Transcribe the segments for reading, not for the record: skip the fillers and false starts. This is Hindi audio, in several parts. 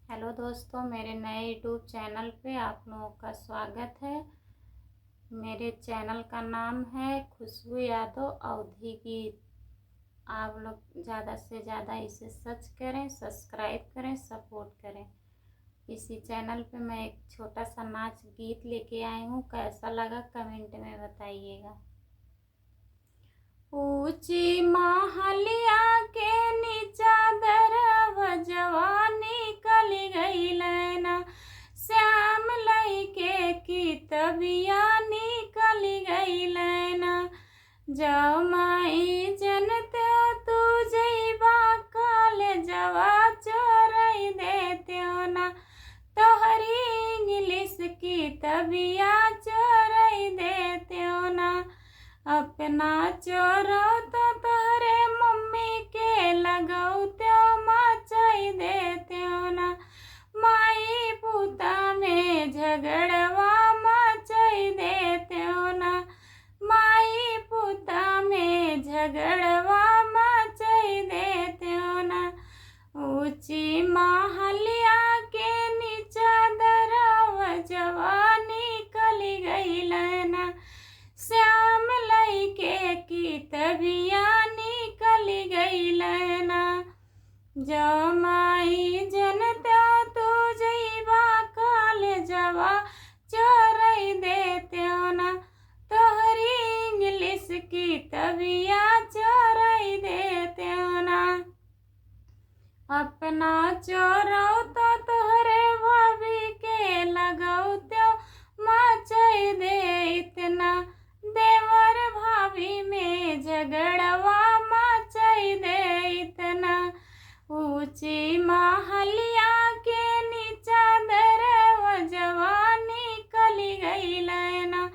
हेलो दोस्तों, मेरे नए यूट्यूब चैनल पे आप लोगों का स्वागत है। मेरे चैनल का नाम है खुशबू यादव अवधी गीत। आप लोग ज़्यादा से ज़्यादा इसे सर्च करें, सब्सक्राइब करें, सपोर्ट करें। इसी चैनल पे मैं एक छोटा सा नाच गीत लेके आई हूँ। कैसा लगा कमेंट में बताइएगा। ऊंची महलिया के नीचा दरवजवा निकल गई लैना, श्याम लइके की तबिया निकल गई लैना। जाओ माई जनते तू जइबा कॉलेजवा चोरई देते ना, तोहरी इंग्लिश की तबिया चोरई देते ना। अपना चोरो तो तोहरे मम्मी के लगाऊ त्यो मचाई देते ना। माई पुता में झगड़वा मचाई देते ना। माई पुता में झगड़वा मचाई देते ना। ऊंची महलिया के नीचा दरवजवा निकल गई लैना, श्याम लइके की तबिया निकल गई लैना। जो माई जनता तू जइबा कॉलेजवा चोरई देते ना, तोहरी इंग्लिश की तबिया चोरई देते ना। अपना चोरो तो तोहरे भाभी के लगाऊ त्यो मचाई दे इतना, देवर भाभी में झगड़वा मचाई दे इतना। ऊंची महलिया के नीचा दरवजवा निकल गई लैना,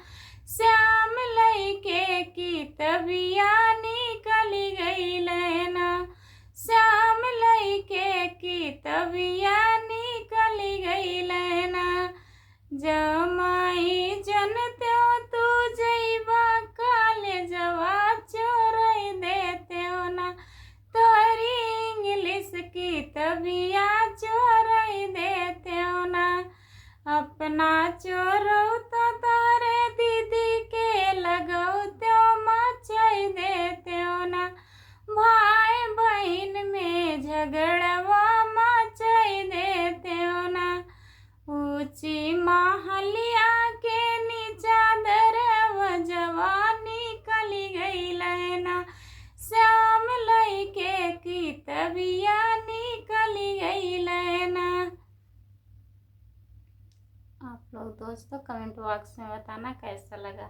श्याम लइके की तबिया निकल गई लैना। श्याम लइके की तबिया निकल गई लैना। जमाई जनते तू जइबा कॉलेजवा चोरई देते ना, तोहरी इंग्लिश की तबिया चोरई देते ना। अपना चोरो तो तोरे दीदी के लगाऊ त्यो मचाई देते ना। भाई बहन में झगड़वा मचाई देते ना। ऊंची महलिया के नीचा दरवजवा निकल गई लैना, श्याम लइके की तबिया निकल गई लैना। आप लोग दोस्तों कमेंट बॉक्स में बताना कैसा लगा।